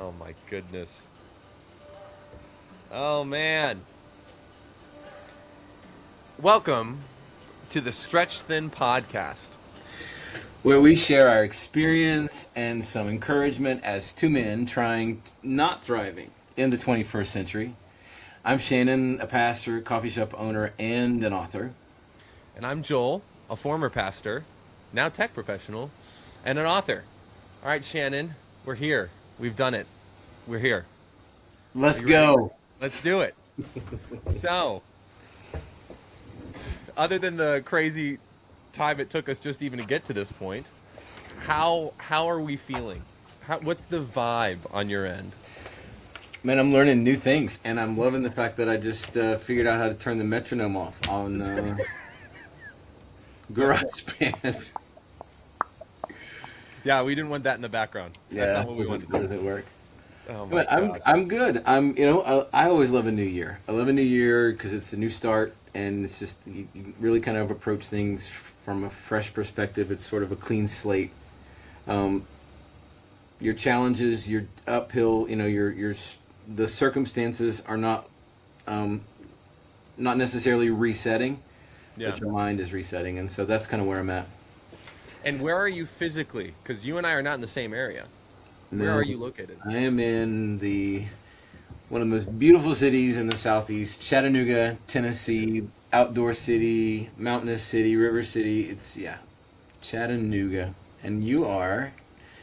Oh my goodness. Oh man. Welcome to the Stretch Thin podcast. Where we share our experience and some encouragement as two men trying not thriving in the 21st century. I'm Shannon, a pastor, coffee shop owner, and an author. And I'm Joel, a former pastor, now tech professional, and an author. All right, Shannon, we're here. We've done it. We're here. Are Let's you ready? go. Let's do it. So, other than the crazy time it took us just even to get to this point, how are we feeling? What's the vibe on your end? Man, I'm learning new things, and I'm loving the fact that I just figured out how to turn the metronome off on GarageBand. Yeah, we didn't want that in the background. That's not what we wanted to do. Doesn't work. Oh my But I'm gosh. I'm good. I always love a new year. I love a new year because it's a new start, and it's just you really kind of approach things from a fresh perspective. It's sort of a clean slate. Your challenges, your uphill, the circumstances are not necessarily resetting, Yeah. but your mind is resetting, and so that's kind of where I'm at. And where are you physically? Because you and I are not in the same area. Where Now, are you located? I am in one of the most beautiful cities in the southeast, Chattanooga, Tennessee. Outdoor city, mountainous city, river city. Chattanooga. And you are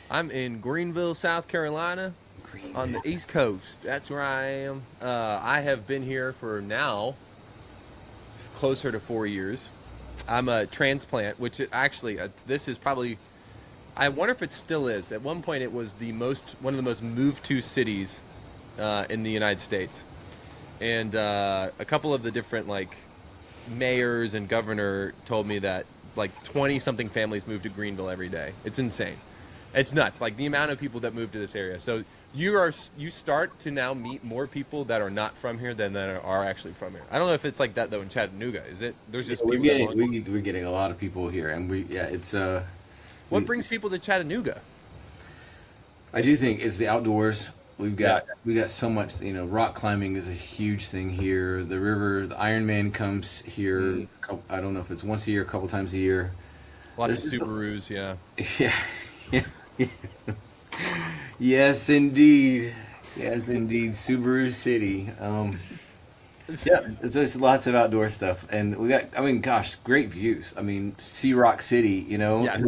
I'm in Greenville, South Carolina, on the East Coast. That's where I am. I have been here for now closer to 4 years. I'm a transplant, which this is probably. I wonder if it still is. At one point, it was one of the most moved to cities in the United States, and a couple of the different mayors and governor told me that 20 something families move to Greenville every day. It's insane. It's nuts. Like the amount of people that move to this area. So you start to now meet more people that are not from here than that are actually from here. I don't know if it's like that though in Chattanooga. Is it? There's just we're people that getting belong- we're getting a lot of people here, and it's What we, brings people to Chattanooga? I do think it's the outdoors. Yeah. We got so much. Rock climbing is a huge thing here. The river, the Iron Man comes here. I don't know if it's once a year, a couple times a year. Lots There's of Subarus. Yeah. Yeah. Yes, indeed. Yes, indeed. Subaru City. Yeah, it's just lots of outdoor stuff, and we got. I mean, gosh, great views. I mean, Sea Rock City. Yes.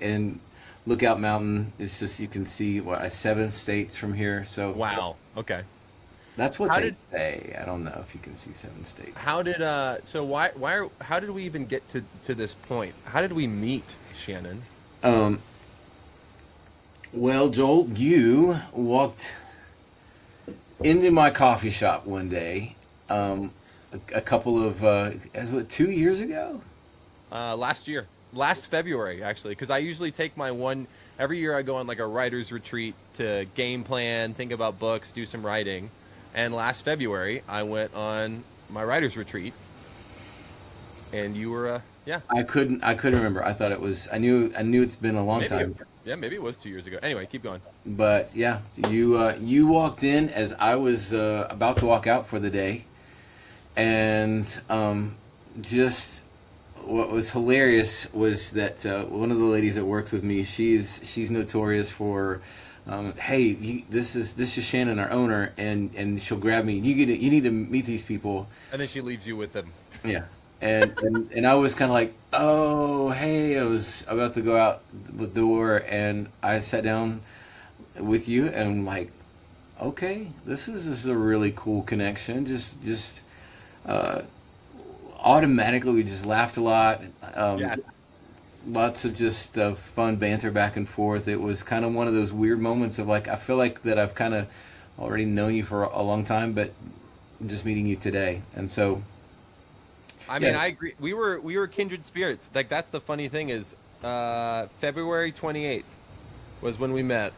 And Lookout Mountain. It's just you can see seven states from here. So Wow. Okay. that's what How they did say. I don't know if you can see seven states. how did so how did we even get to this point? How did we meet, Shannon? Um, well, Joel, you walked into my coffee shop one day, a couple of, as what, 2 years ago? Last February, actually, because I usually take every year I go on like a writer's retreat to game plan, think about books, do some writing. And last February, I went on my writer's retreat, and you were, yeah, I couldn't remember. I thought it was, I knew it's been a long maybe, time. maybe it was 2 years ago. Anyway, keep going. But yeah, you walked in as I was about to walk out for the day, and just what was hilarious was that one of the ladies that works with me, she's notorious for, hey, this is Shannon, our owner, and she'll grab me. You need to meet these people. And then she leaves you with them. Yeah. And I was kind of like, oh, hey, I was about to go out the door, and I sat down with you, and I'm like, okay, this is a really cool connection. Just uh, automatically, we just laughed a lot. Yes. Lots of just fun banter back and forth. It was kind of one of those weird moments of I feel like that I've kind of already known you for a long time, but just meeting you today, and so. I mean, Yeah. I agree. We were kindred spirits. Like that's the funny thing is, February 28th was when we met,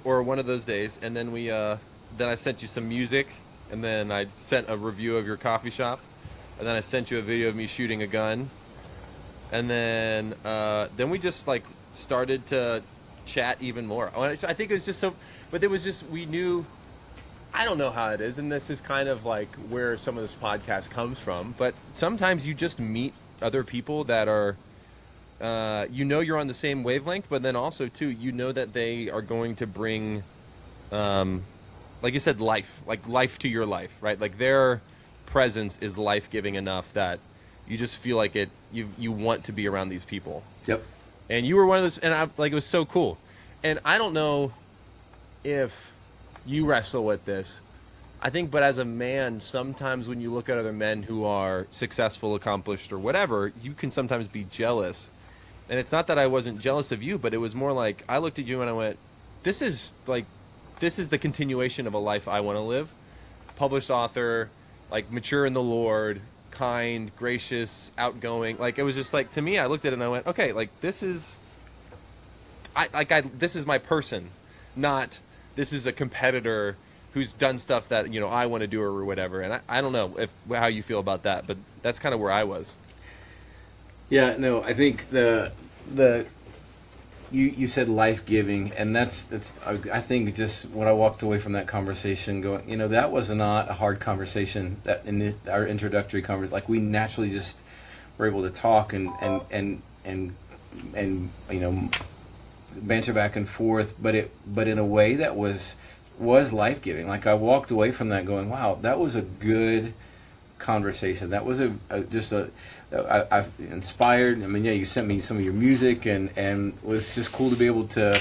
or one of those days, and then then I sent you some music, and then I sent a review of your coffee shop, and then I sent you a video of me shooting a gun, and then we just started to chat even more. I think it was just so, but it was just, we knew, I don't know how it is, and this is kind of like where some of this podcast comes from, but sometimes you just meet other people that are, you're on the same wavelength, but then also too, that they are going to bring, like you said, life to your life, right? Like their presence is life-giving enough that you just feel like you want to be around these people. Yep. And you were one of those, and it was so cool. And I don't know if you wrestle with this. I think, but as a man, sometimes when you look at other men who are successful, accomplished, or whatever, you can sometimes be jealous. And it's not that I wasn't jealous of you, but it was more like I looked at you and I went, this is the continuation of a life I want to live. Published author, like mature in the Lord, kind, gracious, outgoing. Like it was just like, to me, I looked at it and I went, okay, like this is this is my person, not this is a competitor who's done stuff that I want to do or whatever. And I don't know how you feel about that, but that's kind of where I was. Yeah, no, I think you said life giving, and that's I think just when I walked away from that conversation, going, that was not a hard conversation. That in our introductory conversation, like we naturally just were able to talk and banter back and forth, but in a way that was life giving. Like I walked away from that going, wow, that was a good conversation. That was I've inspired. I mean, yeah, you sent me some of your music, and it was just cool to be able to,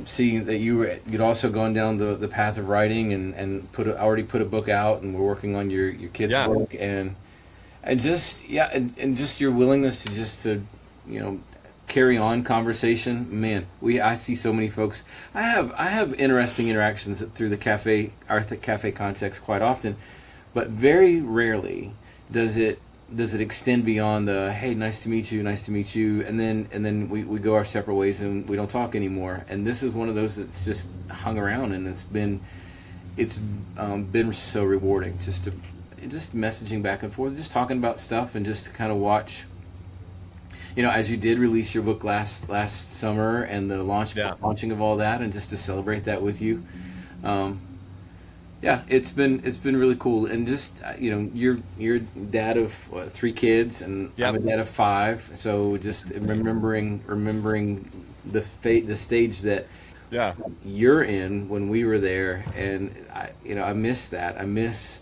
see that you'd also gone down the path of writing and already put a book out, and we're working on your kids' book, and just and just your willingness to carry on conversation. Man, I see so many folks. I have interesting interactions through the cafe context quite often, but very rarely does it extend beyond the hey, nice to meet you, and then we go our separate ways and we don't talk anymore. And this is one of those that's just hung around, and it's been so rewarding just messaging back and forth, just talking about stuff, and just to kind of watch. As you did release your book last summer, and the launching of all that, and just to celebrate that with you. It's been really cool, and just you're dad of 3 kids, and I'm a dad of 5. So just remembering the stage that you're in when we were there, and I miss that. I miss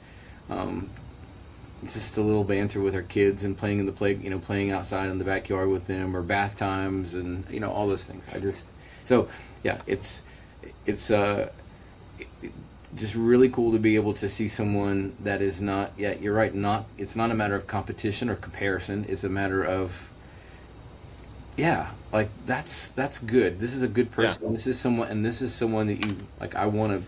just a little banter with our kids and playing in the playing outside in the backyard with them, or bath times, and all those things. It's just really cool to be able to see someone that is not, you're right, it's not a matter of competition or comparison. It's a matter of, like that's good. This is a good person. Yeah. This is someone that you like. I want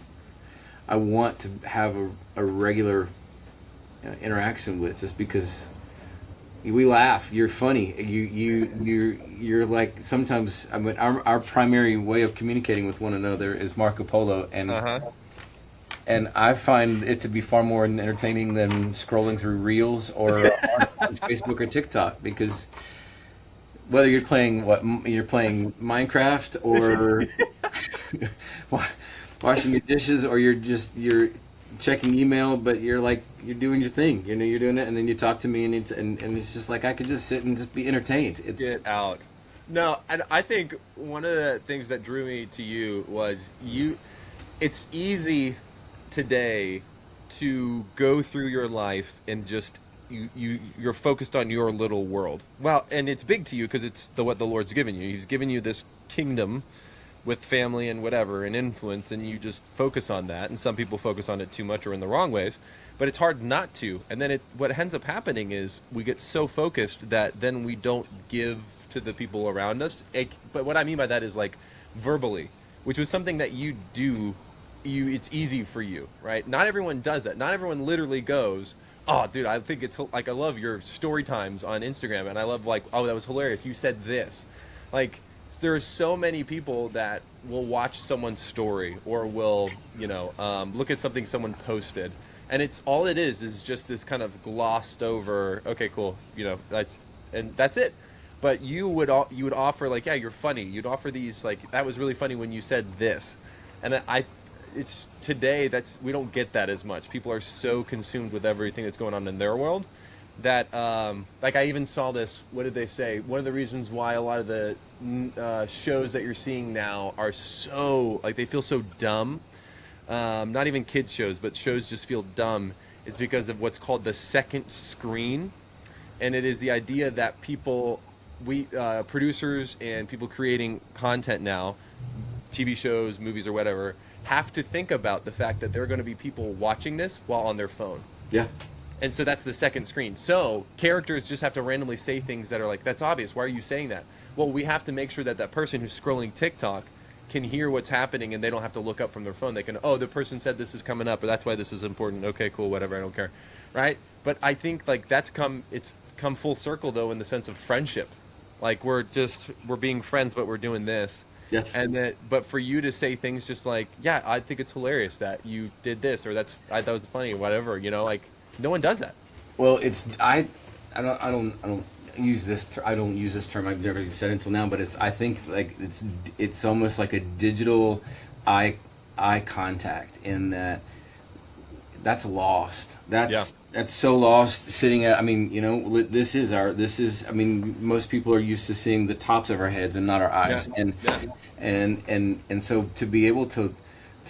to have a regular interaction with, just because we laugh. You're funny. You're like, sometimes, I mean, our primary way of communicating with one another is Marco Polo, and and I find it to be far more entertaining than scrolling through Reels or on Facebook or TikTok, because whether you're playing Minecraft or washing your dishes, or you're checking email, but you're doing your thing. You're doing it, and then you talk to me, and it's just like I could just sit and just be entertained. Get out. No, and I think one of the things that drew me to you was it's easy today to go through your life and just you're focused on your little world. Well, and it's big to you because it's what the Lord's given you. He's given you this kingdom with family and whatever and influence, and you just focus on that. And some people focus on it too much or in the wrong ways, but it's hard not to. And then what ends up happening is we get so focused that then we don't give to the people around us. But what I mean by that is like verbally, which was something that you do. It's easy for you, right? Not everyone does that. Not everyone literally goes, oh, dude, I think it's like, I love your story times on Instagram, and I love oh, that was hilarious. You said this. Like, there are so many people that will watch someone's story or will, look at something someone posted, and all it is just this kind of glossed over, okay, cool, that's it. But you would offer like, yeah, you're funny. You'd offer these like, that was really funny when you said this, and it's today that's we don't get that as much. People are so consumed with everything that's going on in their world that like I even saw this. What did they say? One of the reasons why a lot of the shows that you're seeing now are so like they feel so dumb. Not even kids shows, but shows just feel dumb. Is because of what's called the second screen, and it is the idea that people, producers and people creating content now, TV shows, movies, or whatever, have to think about the fact that there are going to be people watching this while on their phone. Yeah. And so that's the second screen. So characters just have to randomly say things that are like, that's obvious. Why are you saying that? Well, we have to make sure that that person who's scrolling TikTok can hear what's happening and they don't have to look up from their phone. They can, oh, the person said this is coming up, or that's why this is important. Okay, cool, whatever, I don't care. Right? But I think like it's come full circle though in the sense of friendship. Like we're being friends, but we're doing this. Yes. But for you to say things just like, yeah, I think it's hilarious that you did this, or I thought it was funny, whatever, like no one does that. Well, I don't use this. I don't use this term. I've never said it until now. But I think like it's almost like a digital eye contact in that's lost. That's so lost. Sitting at. I mean, this is. I mean, most people are used to seeing the tops of our heads and not our eyes. Yeah. And so to be able to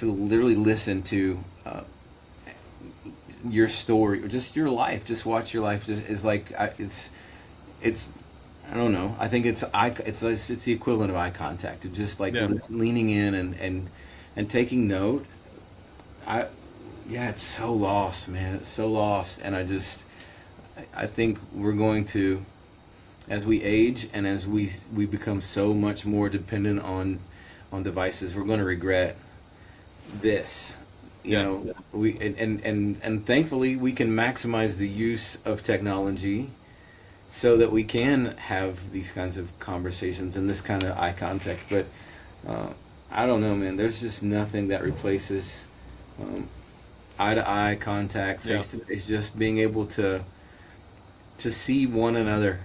literally listen to your story or just your life, just watch your life, just is like it's I don't know. I think it's the equivalent of eye contact. It's just like leaning in and taking note. It's so lost, man. It's so lost, and I think we're going to, as we age and as we become so much more dependent on devices, we're going to regret this. We and thankfully we can maximize the use of technology so that we can have these kinds of conversations and this kind of eye contact. But I don't know, man. There's just nothing that replaces eye to eye contact, face to face. Just being able to see one another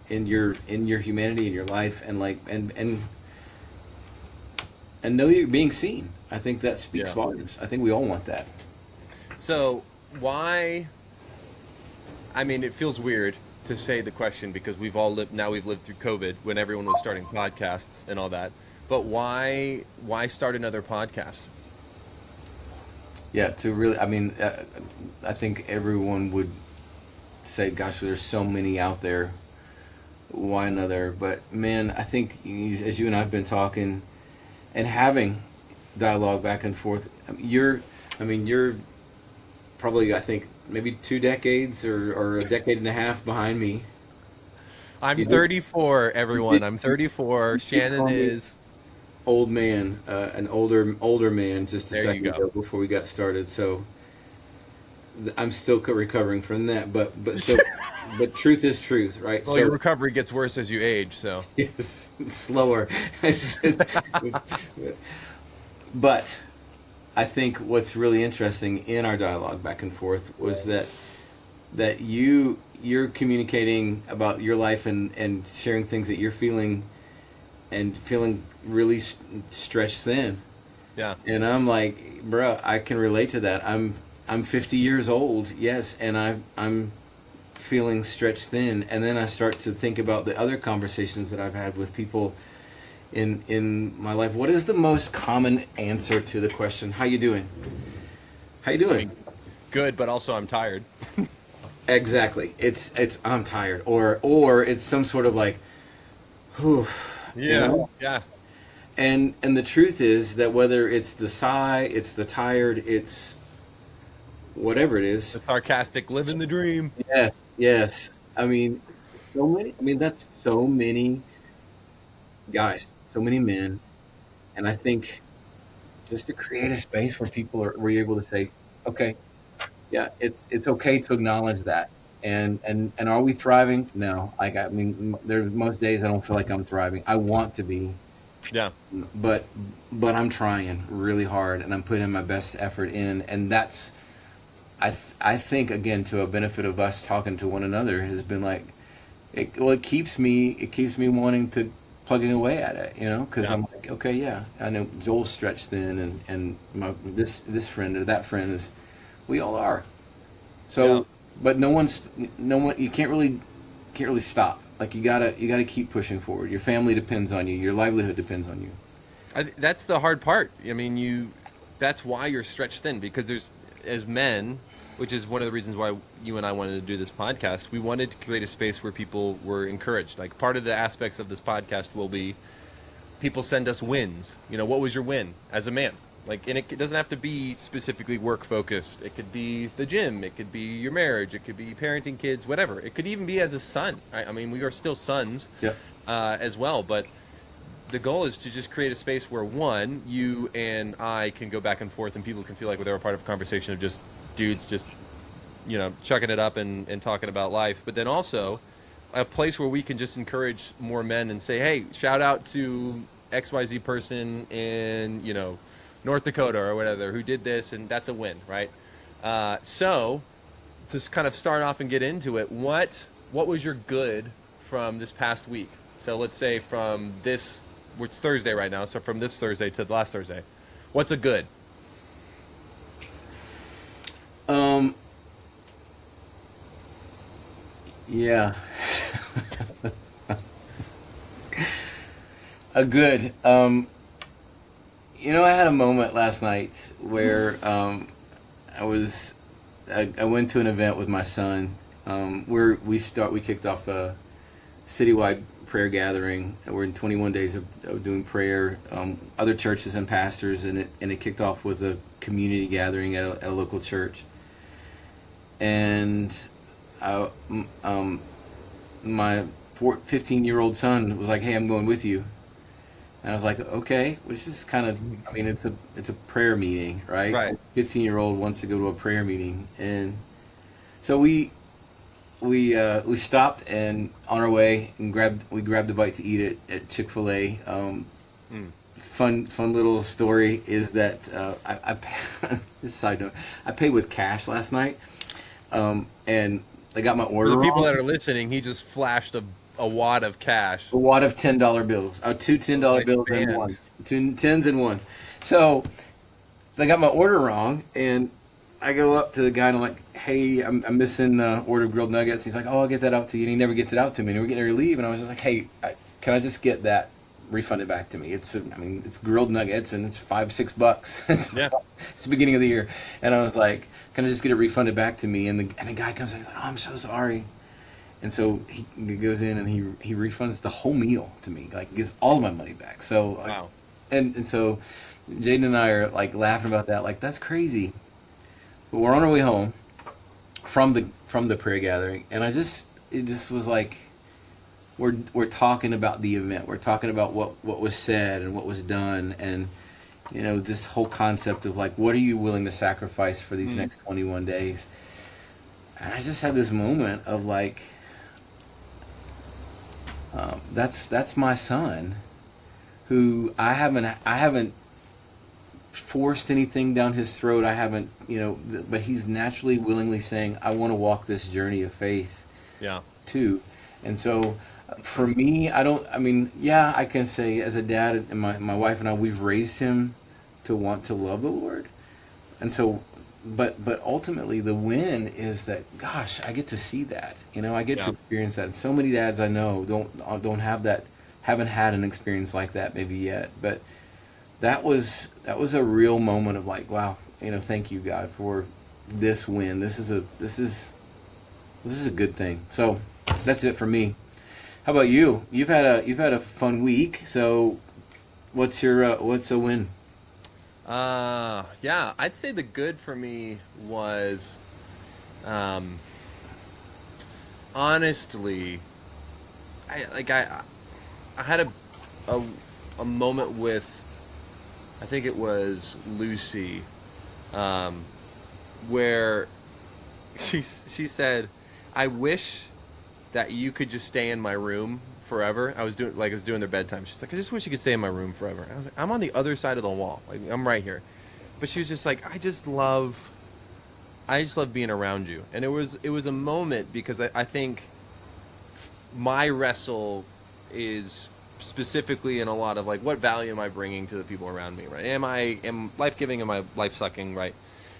in your humanity, in your life, and like and know you're being seen. I think that speaks volumes. I think we all want that. So why? I mean, it feels weird to say the question because we've lived through COVID when everyone was starting podcasts and all that. But why start another podcast? Yeah, to really, I mean, I think everyone would say, "Gosh, there's so many out there. Why another?" But man, I think as you and I've been talking and having dialogue back and forth, you're probably, I think, maybe 2 decades or a decade and a half behind me. I'm 34, everyone. I'm 34. Shannon is old man, an older man, just a second ago before we got started. So I'm still recovering from that. But truth is truth, right? Well, your recovery gets worse as you age, so slower. But I think what's really interesting in our dialogue back and forth was that you're communicating about your life and sharing things that you're feeling and feeling really stretched thin. Yeah. And I'm like, bro, I can relate to that. I'm 50 years old, yes, and I'm feeling stretched thin. And then I start to think about the other conversations that I've had with people in my life. What is the most common answer to the question, how you doing? How you doing? Good, but also I'm tired. Exactly. It's I'm tired, or it's some sort of like, whew. Yeah. And the truth is that whether it's the sigh, it's the tired, it's whatever it is. The sarcastic, living the dream. Yes. I mean, that's so many guys, so many men, and I think just to create a space where where you're able to say, okay, yeah, it's okay to acknowledge that. And are we thriving? No. There's most days I don't feel like I'm thriving. I want to be. Yeah. But I'm trying really hard and I'm putting my best effort in, and that's I think again to a benefit of us talking to one another has been like it keeps me wanting to plugging away at it, because Yeah. I'm like, okay, yeah, I know Joel's stretched thin, and this friend or that friend is, we all are. Yeah. So, but no one, you can't really stop. Like you gotta keep pushing forward. Your family depends on you. Your livelihood depends on you. That's the hard part. I mean, that's why you're stretched thin, because there's, as men, which is one of the reasons why you and I wanted to do this podcast. We wanted to create a space where people were encouraged. Like, part of the aspects of this podcast will be people send us wins. What was your win as a man? Like, and it doesn't have to be specifically work focused. It could be the gym. It could be your marriage. It could be parenting kids. Whatever. It could even be as a son. Right? I mean, we are still sons, Yep. as well. But the goal is to just create a space where, one, you and I can go back and forth, and people can feel like they're a part of a conversation of just dudes just chucking it up and talking about life. But then also a place where we can just encourage more men and say, hey, shout out to XYZ person in North Dakota or whatever who did this, and that's a win, right? So to kind of start off and get into it, what was your good from this past week? So let's say from this, it's Thursday right now, so from this Thursday to the last Thursday, what's a good? Yeah. A good. I had a moment last night where I went to an event with my son, where we kicked off a citywide prayer gathering. We're in 21 days of doing prayer. Other churches and pastors, and it kicked off with a community gathering at a local church. And my 15-year-old son was like, "Hey, I'm going with you." And I was like, "Okay," which is kind of, I mean, it's a prayer meeting, right? Right. 15-year-old wants to go to a prayer meeting, and so we stopped, and on our way and grabbed a bite to eat at Chick-fil-A. Fun little story is that I just a side note, I paid with cash last night, and I got my For order the people wrong. that are listening, he just flashed a wad of cash. A wad of $10 bills. Two $10 Like bills and band. ones. Two tens and ones. So I got my order wrong, and I go up to the guy and I'm like, "Hey, I'm missing order of grilled nuggets." He's like, "Oh, I'll get that out to you." And he never gets it out to me. And we're getting ready to leave, and I was just like, "Hey, can I just get that refunded back to me? It's grilled nuggets, and it's $5-6. it's, Yeah. it's the beginning of the year." And I was like, "Can I just get it refunded back to me?" And the guy comes in, he's like, "Oh, I'm so sorry." And so he goes in and he refunds the whole meal to me, like gives all of my money back. So Wow. and so Jaden and I are like laughing about that, like that's crazy. But we're on our way home from the prayer gathering, and it just was like we're talking about the event, we're talking about what was said and what was done, and this whole concept of like, what are you willing to sacrifice for these next 21 days? And I just had this moment of like, that's my son, who I haven't forced anything down his throat. I haven't, but he's naturally, willingly saying, "I want to walk this journey of faith Yeah. too." And so, for me, yeah, I can say as a dad, and my wife and I, we've raised him to want to love the Lord, and so. But ultimately, the win is that, gosh, I get to see that. I get to Yeah. experience that. And so many dads I know don't have that, haven't had an experience like that maybe yet. But that was a real moment of like, wow, thank you, God, for this win. This is a good thing. So that's it for me. How about you? You've had a fun week. So what's a win? Yeah, I'd say the good for me was, honestly, I had a moment with, I think it was Lucy, where she said, "I wish that you could just stay in my room forever." I was doing their bedtime. She's like, "I just wish you could stay in my room forever." I was like, "I'm on the other side of the wall. Like, I'm right here." But she was just like, I just love being around you. And it was a moment, because I think my wrestle is specifically in a lot of like, what value am I bringing to the people around me, right? Am life giving? Am I life sucking, right?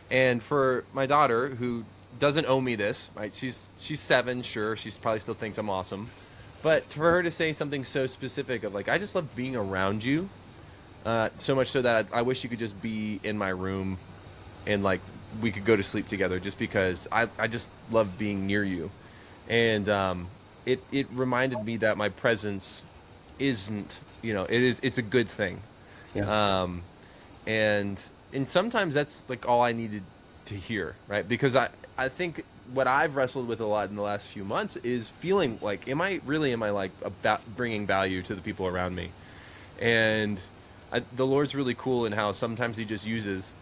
And for my daughter, who doesn't owe me this, right? She's 7, sure. She probably still thinks I'm awesome, but for her to say something so specific of like, I just love being around you, so much so that I wish you could just be in my room, and like we could go to sleep together, just because I just love being near you, and it reminded me that my presence isn't, it's a good thing. Yeah. And sometimes that's like all I needed to hear, right? Because I think what I've wrestled with a lot in the last few months is feeling like, am I like about bringing value to the people around me? And the Lord's really cool in how sometimes he just uses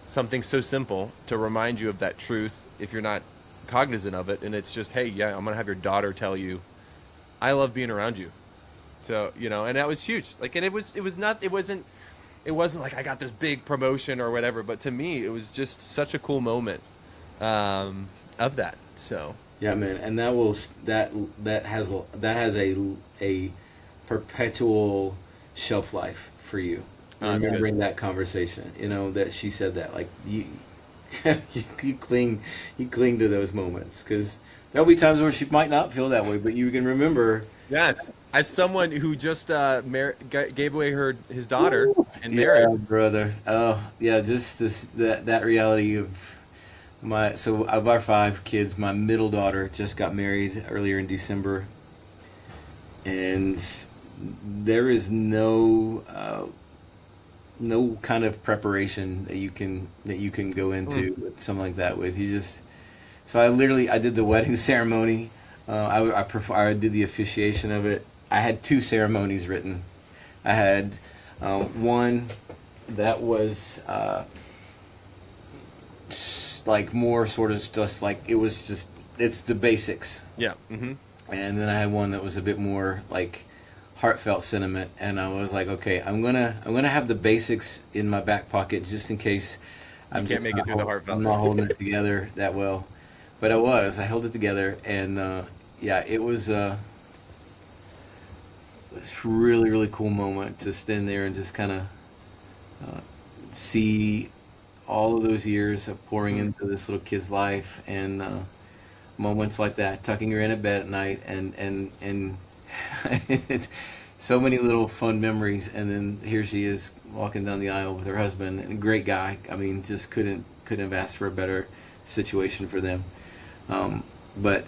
something so simple to remind you of that truth if you're not cognizant of it. And it's just, hey, yeah, I'm gonna have your daughter tell you I love being around you. So, and that was huge. Like, and it wasn't like I got this big promotion or whatever, but to me, it was just such a cool moment of that. So Yeah, man, and that has a perpetual shelf life for you. Remembering that conversation, that she said that, like, you you cling to those moments, because there'll be times where she might not feel that way, but you can remember. yes, as someone who just gave away his daughter in marriage. Yeah, brother. Oh, yeah, just that reality of of our 5 kids, my middle daughter just got married earlier in December, and there is no kind of preparation that you can go into with something like that with. So I did the wedding ceremony. I did the officiation of it. I had 2 ceremonies written. I had one that was like more sort of just like, it's the basics. Yeah. Mm-hmm. And then I had one that was a bit more like heartfelt sentiment, and I was like, okay, I'm gonna have the basics in my back pocket just in case I can't make it through the heartfelt. I'm not holding it together that well, but I held it together, and yeah, it was really, really cool moment to stand there and just kind of see all of those years of pouring into this little kid's life, and moments like that, tucking her in at bed at night, and so many little fun memories. And then here she is walking down the aisle with her husband, and a great guy. I mean, just couldn't have asked for a better situation for them. But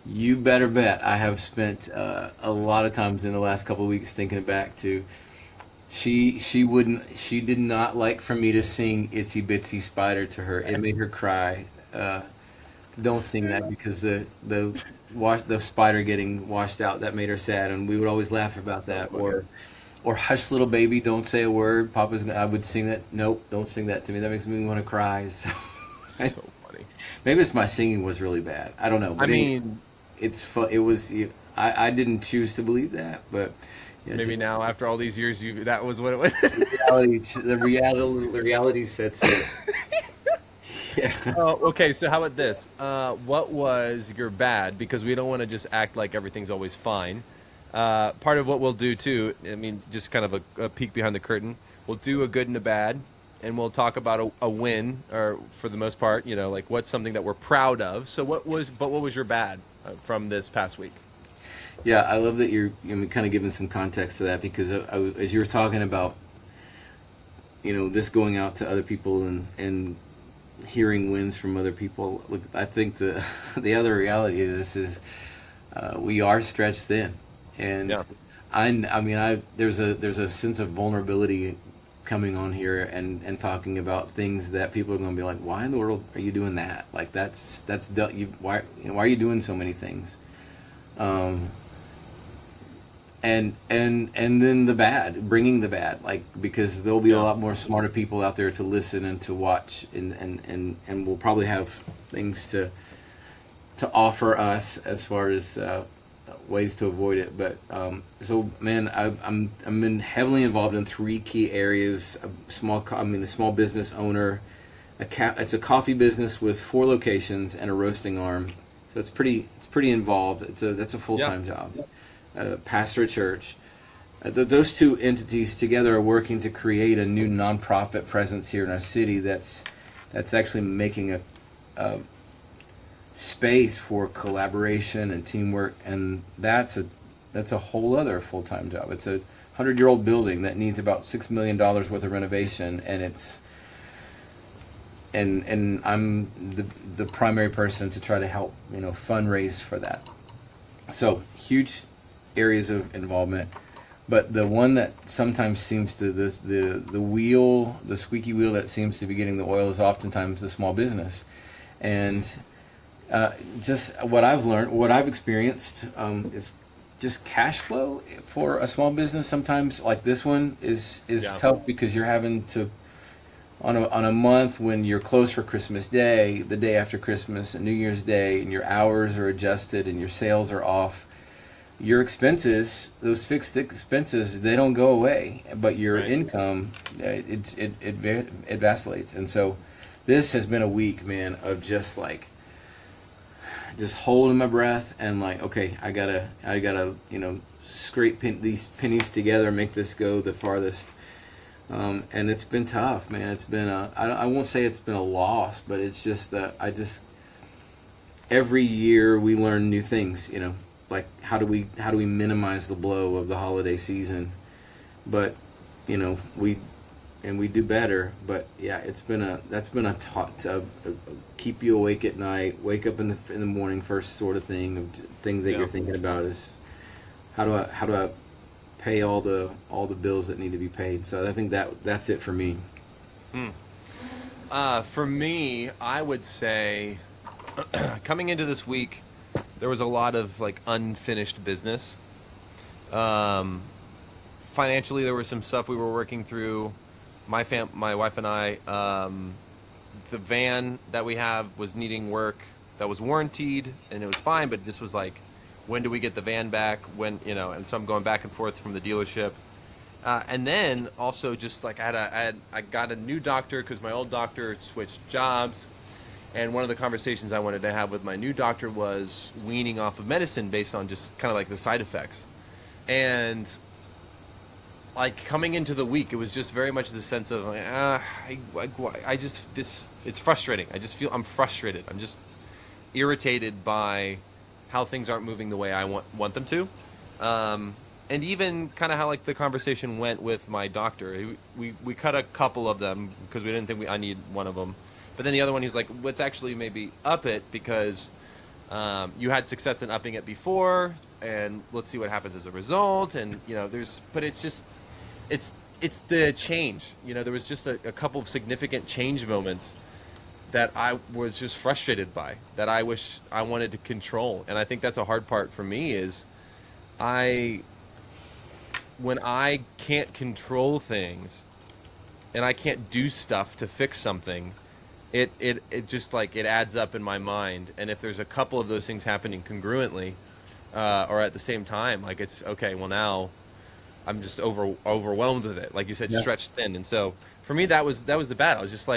you better bet I have spent a lot of times in the last couple of weeks thinking back to, she did not like for me to sing Itsy Bitsy Spider to her. It made her cry. Don't sing that, because the spider getting washed out, that made her sad, and we would always laugh about that. Or Hush Little Baby, don't say a word, I would sing that. Nope, don't sing that to me, that makes me want to cry. So funny. Maybe it's my singing was really bad, I don't know, but it's fun. It was, I didn't choose to believe that, but yeah, maybe now after all these years, that was what it was. the reality sets in. Yeah. Okay, so how about this? What was your bad? Because we don't want to just act like everything's always fine. Part of what we'll do too, I mean, just kind of a peek behind the curtain, we'll do a good and a bad, and we'll talk about a win, or for the most part, like what's something that we're proud of. So what was your bad from this past week? Yeah, I love that you're kind of giving some context to that, because as you were talking about, this going out to other people and hearing wins from other people. Look, I think the other reality of this is we are stretched thin, and yeah. There's a sense of vulnerability coming on here and talking about things that people are going to be like, why in the world are you doing that? Like why are you doing so many things? And then the bad, bringing the bad, like, because there'll be a lot more smarter people out there to listen and to watch, and we'll probably have things to offer us as far as ways to avoid it. But so, man, I'm been heavily involved in 3 key areas. A small business owner. It's a coffee business with 4 locations and a roasting arm. So it's pretty involved. That's a full Yeah. time job. Pastor a church. Those two entities together are working to create a new nonprofit presence here in our city. That's actually making a space for collaboration and teamwork, and that's a whole other full time job. It's a 100-year-old building that needs about $6 million worth of renovation, and I'm the primary person to try to help fundraise for that. So huge areas of involvement, but the one that sometimes seems to the squeaky wheel that seems to be getting the oil is oftentimes the small business, and just what I've learned, what I've experienced, is just cash flow for a small business. Sometimes, like this one, is Yeah. tough because you're having to on a month when you're closed for Christmas Day, the day after Christmas, and New Year's Day, and your hours are adjusted and your sales are off. Your expenses, those fixed expenses, they don't go away, but your Right. income, it vacillates. And so, this has been a week, man, of just holding my breath and like, okay, I gotta scrape these pennies together, make this go the farthest. And it's been tough, man. It's been I won't say it's been a loss, but it's just that every year we learn new things, like how do we minimize the blow of the holiday season, but we do better. But yeah, that's been a keep you awake at night, wake up in the morning first sort of thing, of things that Yeah. you're thinking about is how do I pay all the bills that need to be paid. So I think that's it for me. For me, I would say coming into this week, there was a lot of unfinished business. Financially, there was some stuff we were working through. My wife and I, the van that we have was needing work. That was warrantied, and it was fine. But this was like, when do we get the van back? When and so I'm going back and forth from the dealership. And then also just I got a new doctor because my old doctor switched jobs, and one of the conversations I wanted to have with my new doctor was weaning off of medicine based on just kind of like the side effects. And coming into the week, it was just very much the sense of it's frustrating. I just feel I'm frustrated. I'm just irritated by how things aren't moving the way I want them to. And even kind of how the conversation went with my doctor. We cut a couple of them because we didn't think I need one of them. But then the other one, he was like, let's actually maybe up it because you had success in upping it before, and let's see what happens as a result. And but it's just it's the change. There was just a couple of significant change moments that I was just frustrated by, that I wish I wanted to control. And I think that's a hard part for me is when I can't control things and I can't do stuff to fix something, it just it adds up in my mind. And if there's a couple of those things happening congruently or at the same time, it's okay, well now I'm just overwhelmed with it. Like you said, Yeah. stretched thin. And so for me, that was the bad. I was just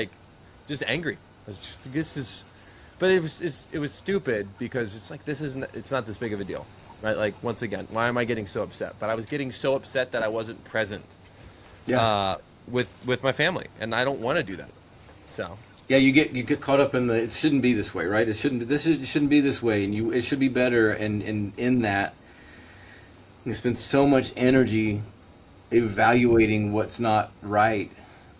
angry. I was just, but it was stupid because it's not this big of a deal, right? Once again, why am I getting so upset? But I was getting so upset that I wasn't present, Yeah. with my family, and I don't want to do that. So Yeah, you get caught up in it shouldn't be this way, right? It shouldn't be this way, and it should be better. And in that, you spend so much energy evaluating what's not right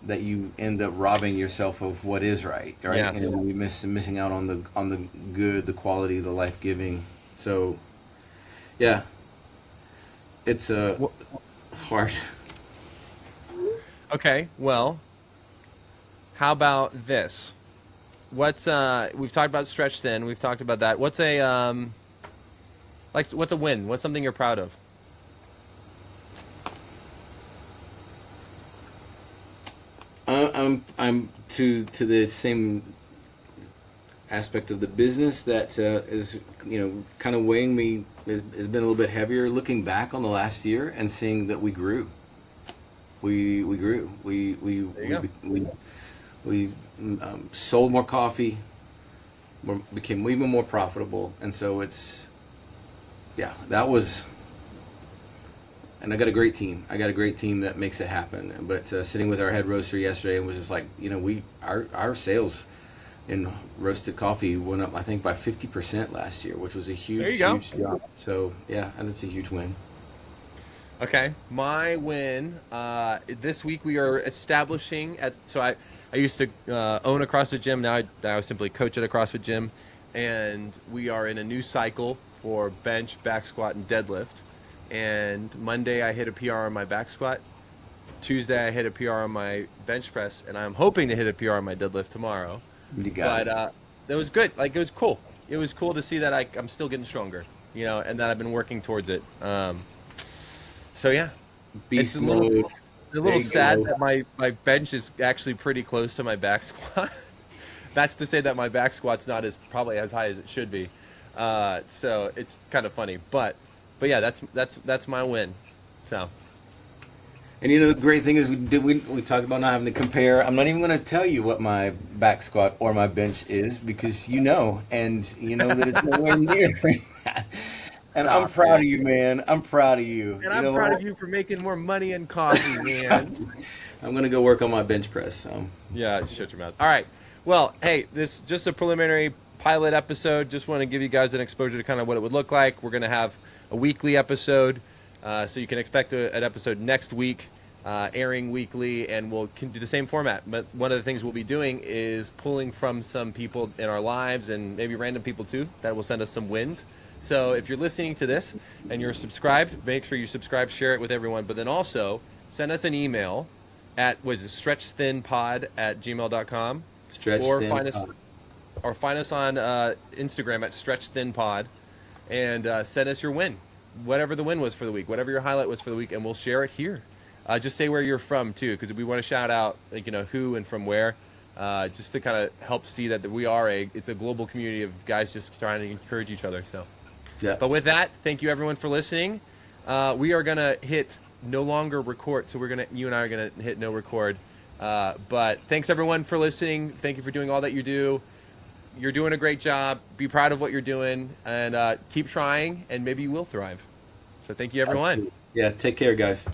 that you end up robbing yourself of what is right, right? Yes. And you're missing out on the good, the quality, the life giving. So, yeah, it's hard. okay, well, how about this? What's we've talked about stretch thin. We've talked about that. What's a what's a win? What's something you're proud of? I'm to the same aspect of the business that is kind of weighing me has been a little bit heavier. Looking back on the last year and seeing that we grew, we grew. We There you go. we sold more coffee. became even more profitable, and so it's that was. And I got a great team. I got a great team that makes it happen. But sitting with our head roaster yesterday, and was just like, our sales in roasted coffee went up, I think, by 50% last year, which was a huge jump. So yeah, and it's a huge win. Okay, my win this week we are establishing I used to own a CrossFit gym. Now I simply coach at a CrossFit gym, and we are in a new cycle for bench, back squat, and deadlift. And Monday I hit a PR on my back squat. Tuesday I hit a PR on my bench press, and I'm hoping to hit a PR on my deadlift tomorrow. That was good. Like, it was cool. It was cool to see that I'm still getting stronger, and that I've been working towards it. So yeah, Beast it's mode. a little sad that my bench is actually pretty close to my back squat. That's to say that my back squat's not probably as high as it should be. So it's kind of funny, but yeah, that's my win. So. And the great thing is we talked about not having to compare. I'm not even going to tell you what my back squat or my bench is, because and you know that it's nowhere near that. And I'm proud of you, man. I'm proud of you. And I'm proud of you for making more money in coffee, man. I'm going to go work on my bench press. So. Yeah, shut your mouth. All right. Well, hey, this just a preliminary pilot episode. Just want to give you guys an exposure to kind of what it would look like. We're going to have a weekly episode, so you can expect an episode next week, airing weekly, and we'll do the same format. But one of the things we'll be doing is pulling from some people in our lives, and maybe random people too, that will send us some wins. So if you're listening to this and you're subscribed, make sure you subscribe, share it with everyone, but then also send us an email at stretchthinpod@gmail.com, or find us on Instagram at stretchthinpod, and send us your win, whatever the win was for the week, whatever your highlight was for the week, and we'll share it here. Just say where you're from too, because we want to shout out who and from where, just to kind of help see that it's a global community of guys just trying to encourage each other. So. Yeah. But with that, thank you everyone for listening. We are gonna hit no longer record, so you and I are gonna hit no record. But thanks everyone for listening. Thank you for doing all that you do. You're doing a great job. Be proud of what you're doing, and keep trying, and maybe you will thrive. So thank you everyone. Yeah, take care, guys.